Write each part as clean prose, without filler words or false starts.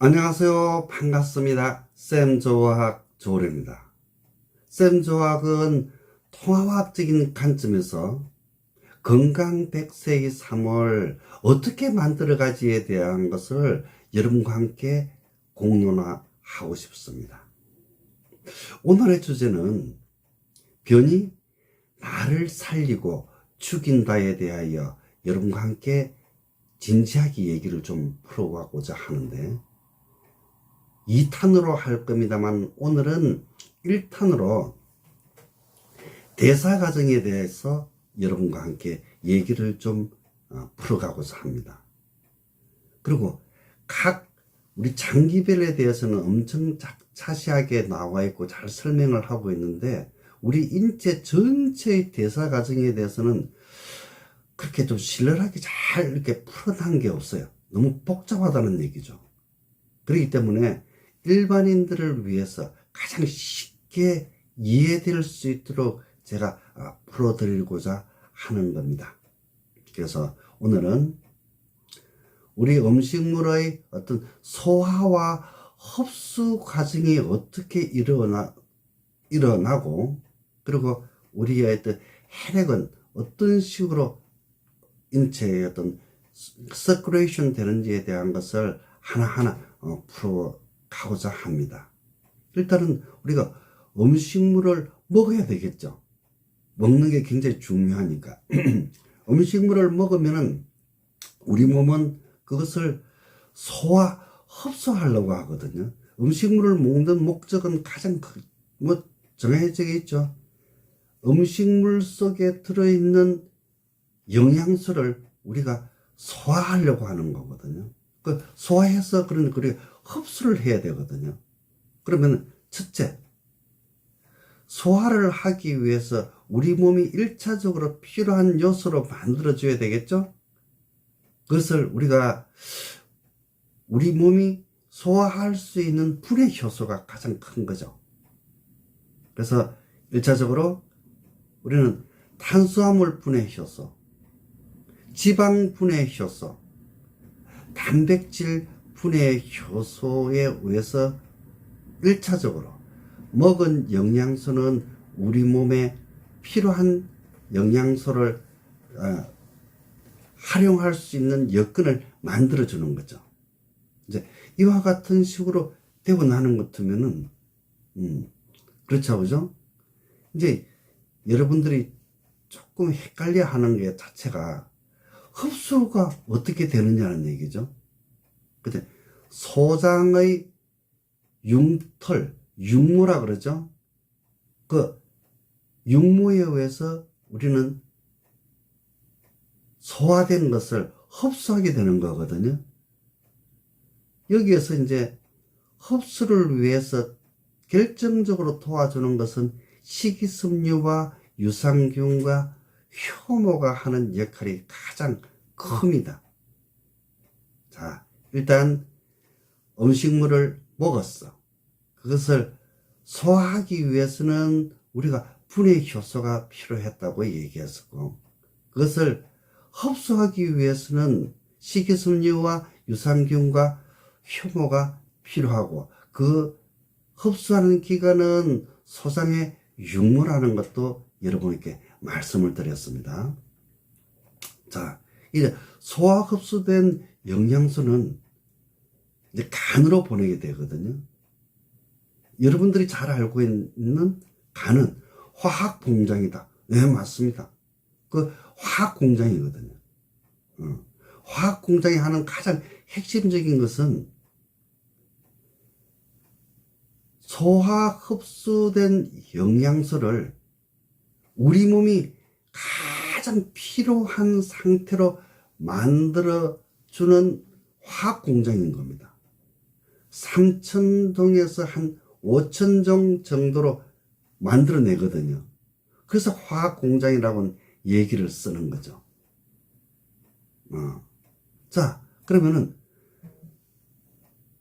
안녕하세요. 반갑습니다. 쌤조학 조울입니다. 쌤조학은 통합적인 관점에서 건강 100세의 삶을 어떻게 만들어가지에 대한 것을 여러분과 함께 공론화하고 싶습니다. 오늘의 주제는 변이 나를 살리고 죽인다에 대하여 여러분과 함께 진지하게 얘기를 좀 풀어가고자 하는데 2탄으로 할 겁니다만 오늘은 1탄으로 대사 과정에 대해서 여러분과 함께 얘기를 좀 풀어가고자 합니다. 그리고 각 우리 장기별에 대해서는 엄청 자세하게 나와 있고 잘 설명을 하고 있는데 우리 인체 전체의 대사 과정에 대해서는 그렇게 좀 신랄하게 잘 이렇게 풀어난 게 없어요. 너무 복잡하다는 얘기죠. 그렇기 때문에 일반인들을 위해서 가장 쉽게 이해될 수 있도록 제가 풀어드리고자 하는 겁니다. 그래서 오늘은 우리 음식물의 어떤 소화와 흡수 과정이 어떻게 일어나고 그리고 우리의 어떤 혈액은 어떤 식으로 인체의 어떤 서큘레이션 되는지에 대한 것을 하나하나 풀어가고자 합니다. 일단은 우리가 음식물을 먹어야 되겠죠. 먹는 게 굉장히 중요하니까. 음식물을 먹으면은 우리 몸은 그것을 흡수하려고 하거든요. 음식물을 먹는 목적은 가장 정해져 있죠. 음식물 속에 들어있는 영양소를 우리가 소화하려고 하는 거거든요. 그 소화해서 그러니까 우리가 흡수를 해야 되거든요. 그러면 첫째, 소화를 하기 위해서 우리 몸이 1차적으로 필요한 요소로 만들어줘야 되겠죠? 그것을 우리 몸이 소화할 수 있는 분해 효소가 가장 큰 거죠. 그래서 1차적으로 우리는 탄수화물 분해 효소, 지방 분해 효소, 단백질 분해 효소에 의해서 1차적으로 먹은 영양소는 우리 몸에 필요한 영양소를 활용할 수 있는 여건을 만들어주는 거죠. 이제 이와 같은 식으로 되고 나는 것 같으면은 그렇죠, 그죠? 이제 여러분들이 조금 헷갈려 하는 게 자체가 흡수가 어떻게 되느냐는 얘기죠. 근데 소장의 융털, 육모라 그러죠. 그 육모에 의해서 우리는 소화된 것을 흡수하게 되는 거거든요. 여기에서 이제 흡수를 위해서 결정적으로 도와주는 것은 식이섬유와 유산균과 효모가 하는 역할이 가장 큽니다. 자, 일단 음식물을 먹었어. 그것을 소화하기 위해서는 우리가 분해 효소가 필요했다고 얘기했었고, 그것을 흡수하기 위해서는 식이섬유와 유산균과 효모가 필요하고, 그 흡수하는 기관은 소장의 육모라는 것도 여러분에게 말씀을 드렸습니다. 자, 이제 소화 흡수된 영양소는 이제 간으로 보내게 되거든요. 여러분들이 잘 알고 있는 간은 화학 공장이다. 네, 맞습니다. 그 화학 공장이거든요. 화학 공장이 하는 가장 핵심적인 것은 소화 흡수된 영양소를 우리 몸이 가장 필요한 상태로 만들어주는 화학 공장인 겁니다. 3,000동에서 한 5,000종 정도로 만들어내거든요. 그래서 화학 공장이라고 얘기를 쓰는 거죠. 자, 그러면은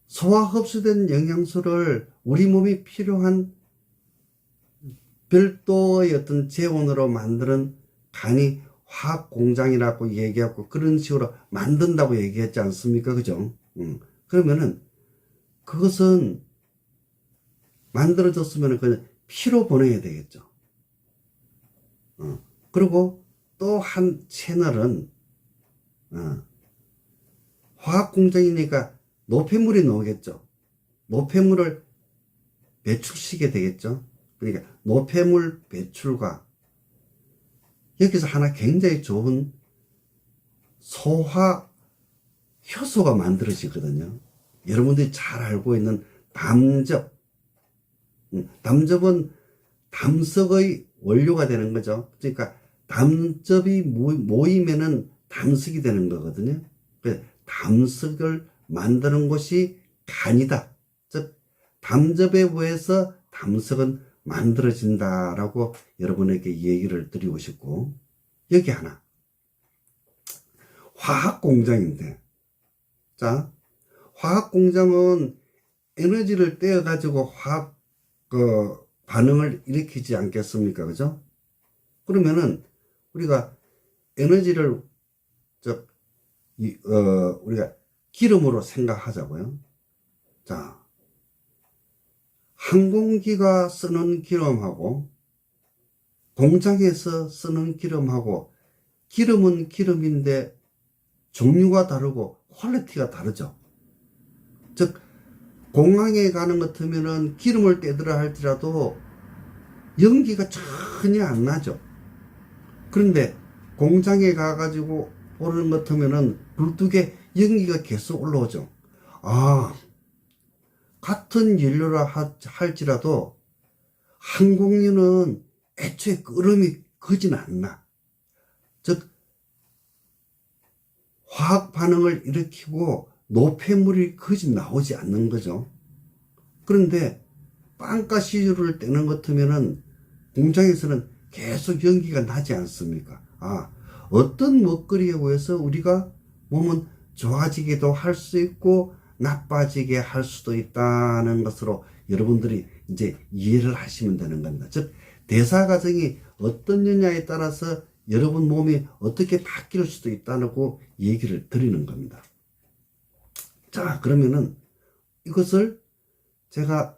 소화 흡수된 영양소를 우리 몸이 필요한 별도의 어떤 재원으로 만드는 간이 화학 공장이라고 얘기하고 그런 식으로 만든다고 얘기했지 않습니까? 그죠? 그러면은 그것은 만들어졌으면 그냥 피로 보내야 되겠죠. 그리고 또 한 채널은 화학공정이니까 노폐물이 나오겠죠. 노폐물을 배출시게 되겠죠. 그러니까 노폐물 배출과 여기서 하나 굉장히 좋은 소화 효소가 만들어지거든요. 여러분들이 잘 알고 있는 담즙. 담즙은 담석의 원료가 되는 거죠. 그러니까 담즙이 모이면은 담석이 되는 거거든요. 그래서 담석을 만드는 곳이 간이다. 즉 담즙에 의해서 담석은 만들어진다라고 여러분에게 얘기를 드리고 싶고, 여기 하나 화학공장인데, 자, 화학공장은 에너지를 떼어 가지고 화학 반응을 일으키지 않겠습니까? 그죠? 그러면은 우리가 에너지를 우리가 기름으로 생각하자고요. 자, 항공기가 쓰는 기름하고 공장에서 쓰는 기름하고, 기름은 기름인데 종류가 다르고 퀄리티가 다르죠. 즉 공항에 가는 것 같으면은 기름을 떼더라 할지라도 연기가 전혀 안 나죠. 그런데 공장에 가가지고 오르는 것 같으면은 불뚝에 연기가 계속 올라오죠. 같은 연료라 할지라도 항공유는 애초에 끓음이 거진 않나. 즉 화학 반응을 일으키고 노폐물이 거진 나오지 않는 거죠. 그런데 빵가스유를 떼는 것 같으면은 공장에서는 계속 연기가 나지 않습니까? 어떤 먹거리에 의해서 우리가 몸은 좋아지기도 할 수 있고 나빠지게 할 수도 있다는 것으로 여러분들이 이제 이해를 하시면 되는 겁니다. 즉 대사 과정이 어떤 연냐에 따라서 여러분 몸이 어떻게 바뀔 수도 있다고 얘기를 드리는 겁니다. 자, 그러면은 이것을 제가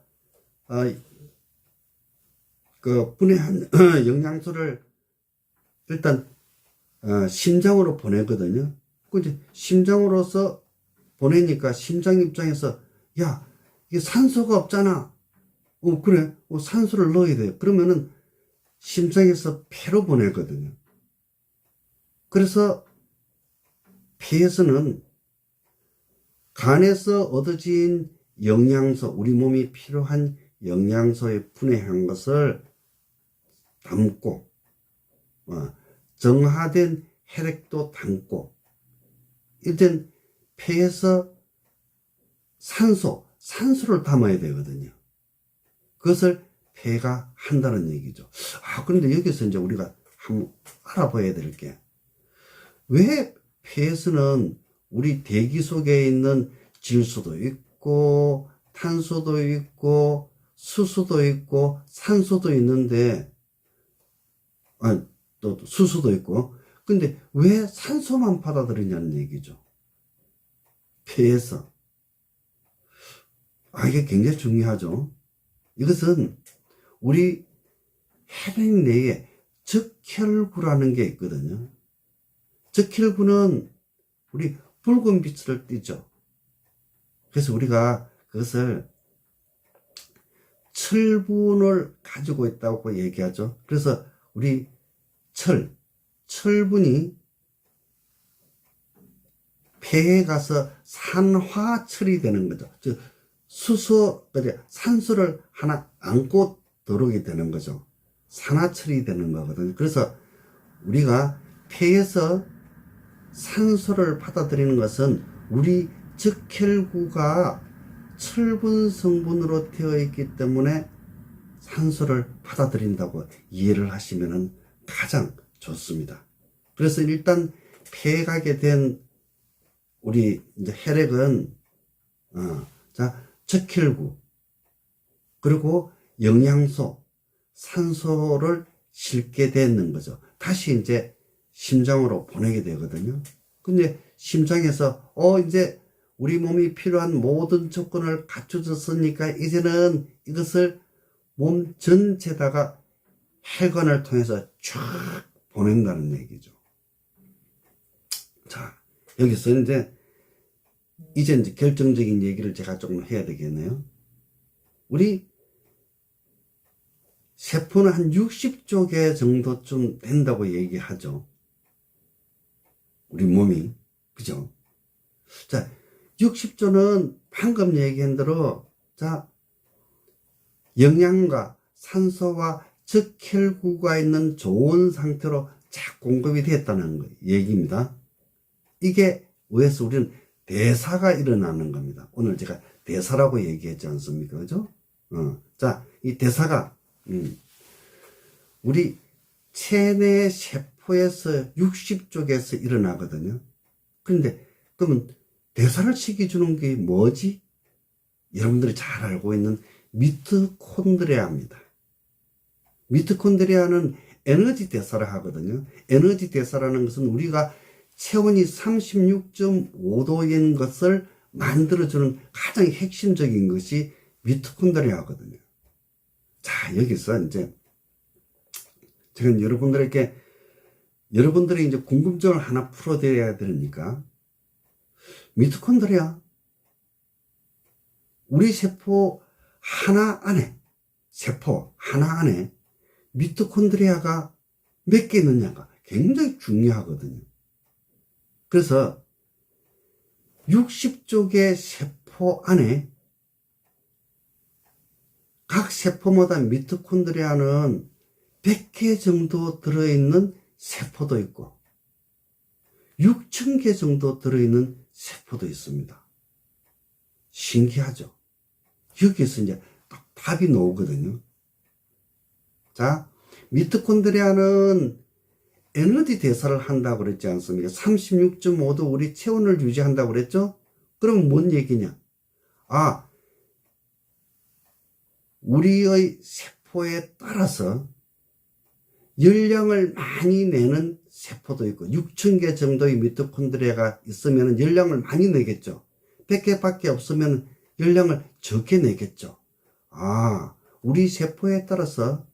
분해한 영양소를 일단 심장으로 보내거든요. 그 이제 심장으로서 보내니까 심장 입장에서 야, 이게 산소가 없잖아. 그래. 산소를 넣어야 돼요. 그러면은 심장에서 폐로 보내거든요. 그래서 폐에서는 간에서 얻어진 영양소, 우리 몸이 필요한 영양소에 분해한 것을 담고, 정화된 혈액도 담고, 일단 폐에서 산소를 담아야 되거든요. 그것을 폐가 한다는 얘기죠. 그런데 여기서 이제 우리가 한번 알아봐야 될 게, 왜 폐에서는 우리 대기 속에 있는 질소도 있고 탄소도 있고 수소도 있고 산소도 있는데 또 수소도 있고, 근데 왜 산소만 받아들이냐는 얘기죠. 폐에서. 이게 굉장히 중요하죠. 이것은 우리 혈액 내에 적혈구라는 게 있거든요. 적혈구는 우리 붉은 빛을 띠죠. 그래서 우리가 그것을 철분을 가지고 있다고 얘기하죠. 그래서 우리 철분이 폐에 가서 산화철이 되는 거죠. 즉 산소를 하나 안고 들어오게 되는 거죠. 산화철이 되는 거거든요. 그래서 우리가 폐에서 산소를 받아들이는 것은 우리 적혈구가 철분 성분으로 되어 있기 때문에 산소를 받아들인다고 이해를 하시면 가장 좋습니다. 그래서 일단 폐에 가게 된 우리 이제 혈액은 적혈구 그리고 영양소, 산소를 실게 되는 거죠. 다시 이제 심장으로 보내게 되거든요. 근데 심장에서 이제 우리 몸이 필요한 모든 조건을 갖춰줬으니까 이제는 이것을 몸 전체다가 혈관을 통해서 쫙 보낸다는 얘기죠. 자, 여기서 이제 결정적인 얘기를 제가 조금 해야 되겠네요. 우리 세포는 한 60조 개 정도쯤 된다고 얘기하죠. 우리 몸이. 그죠? 자, 60조는 방금 얘기한 대로, 자, 영양과 산소와 적혈구가 있는 좋은 상태로 쫙 공급이 됐다는 얘기입니다. 이게 왜서 우리는 대사가 일어나는 겁니다. 오늘 제가 대사라고 얘기했지 않습니까? 그죠? 자, 이 대사가, 우리 체내 세포에서 60쪽에서 일어나거든요. 그런데, 그러면 대사를 시켜주는 게 뭐지? 여러분들이 잘 알고 있는 미토콘드리아입니다. 미토콘드리아는 에너지 대사를 하거든요. 에너지 대사라는 것은 우리가 체온이 36.5도인 것을 만들어주는 가장 핵심적인 것이 미토콘드리아거든요. 자, 여기서 이제 제가 여러분들이 이제 궁금증을 하나 풀어드려야 되니까, 미토콘드리아, 우리 세포 하나 안에 미토콘드리아가 몇 개 있느냐가 굉장히 중요하거든요. 그래서 60조 개 세포 안에 각 세포마다 미토콘드리아는 100개 정도 들어있는 세포도 있고 6,000개 정도 들어있는 세포도 있습니다. 신기하죠? 여기서 이제 딱 답이 나오거든요. 자, 미토콘드리아는 에너지 대사를 한다고 그랬지 않습니까? 36.5도 우리 체온을 유지한다고 그랬죠? 그럼 뭔 얘기냐? 아, 우리의 세포에 따라서 열량을 많이 내는 세포도 있고 6,000개 정도의 미토콘드리아가 있으면 열량을 많이 내겠죠. 100개밖에 없으면 열량을 적게 내겠죠. 아, 우리 세포에 따라서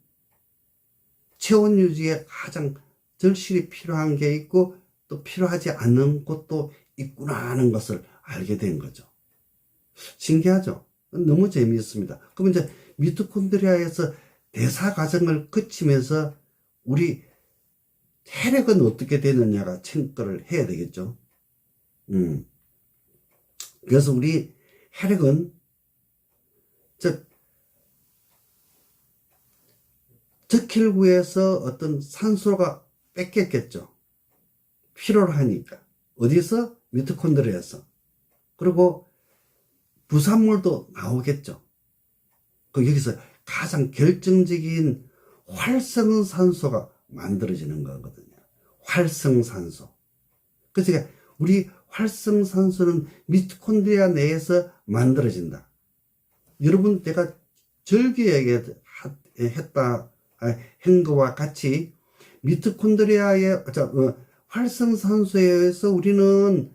체온 유지에 가장 절실히 필요한 게 있고 또 필요하지 않는 것도 있구나 하는 것을 알게 된 거죠. 신기하죠? 너무 재미있습니다. 그럼 이제 미토콘드리아에서 대사 과정을 거치면서 우리 혈액은 어떻게 되느냐가 체크를 해야 되겠죠. 그래서 우리 혈액은 적혈구에서 어떤 산소가 뺏겼겠죠. 필요로 하니까. 어디서? 미토콘드리아에서. 그리고 부산물도 나오겠죠. 여기서 가장 결정적인 활성산소가 만들어지는 거거든요. 활성산소. 그래서 우리 활성산소는 미토콘드리아 내에서 만들어진다. 여러분, 내가 절개 한 거와 같이 미토콘드리아의 활성산소에 의해서 우리는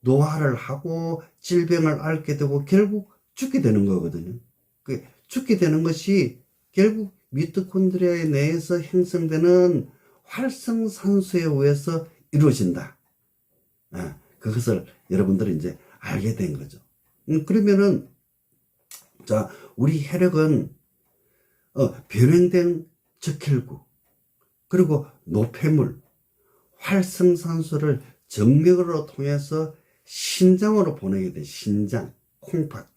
노화를 하고 질병을 앓게 되고 결국 죽게 되는 거거든요. 죽게 되는 것이 결국 미토콘드리아 내에서 형성되는 활성산소에 의해서 이루어진다. 그것을 여러분들이 이제 알게 된 거죠. 그러면은, 자, 우리 혈액은, 변형된 적혈구, 그리고 노폐물, 활성산소를 정맥으로 통해서 신장으로 보내게 돼. 신장, 콩팥.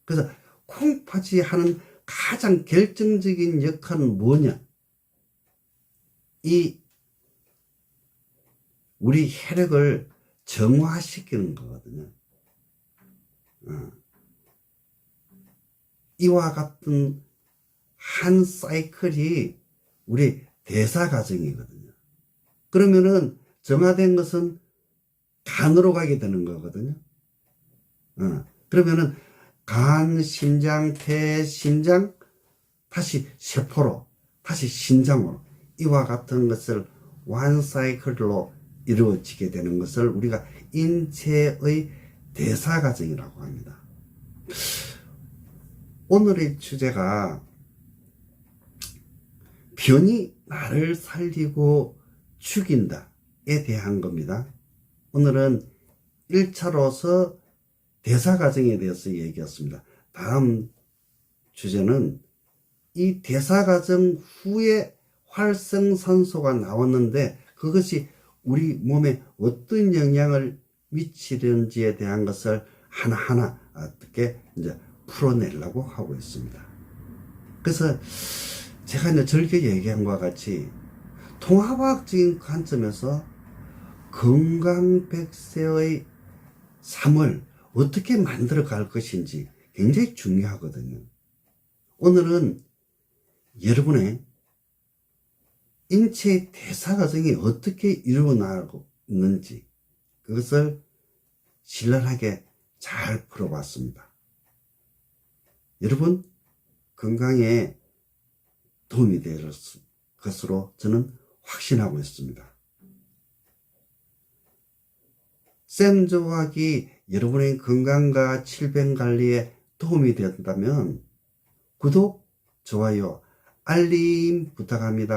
그래서 콩팥이 하는 가장 결정적인 역할은 뭐냐? 우리 혈액을 정화시키는 거거든요. 이와 같은 한 사이클이 우리 대사 과정이거든요. 그러면은 정화된 것은 간으로 가게 되는 거거든요. 그러면은 간, 심장, 폐, 심장, 다시 세포로, 다시 신장으로 이와 같은 것을 원 사이클로 이루어지게 되는 것을 우리가 인체의 대사 과정이라고 합니다. 오늘의 주제가 병이 나를 살리고 죽인다에 대한 겁니다. 오늘은 1차로서 대사 과정에 대해서 얘기했습니다. 다음 주제는 이 대사 과정 후에 활성산소가 나왔는데 그것이 우리 몸에 어떤 영향을 미치는지에 대한 것을 하나하나 어떻게 이제 풀어내려고 하고 있습니다. 그래서 제가 이제 즐겨 얘기한 것과 같이 통합학적인 관점에서 건강 100세의 삶을 어떻게 만들어 갈 것인지 굉장히 중요하거든요. 오늘은 여러분의 인체의 대사 과정이 어떻게 일어나고 있는지 그것을 신랄하게 잘 풀어봤습니다. 여러분 건강에 도움이 될 것으로 저는 확신하고 있습니다. 쌤조학이 여러분의 건강과 질병 관리에 도움이 된다면 구독, 좋아요, 알림 부탁합니다.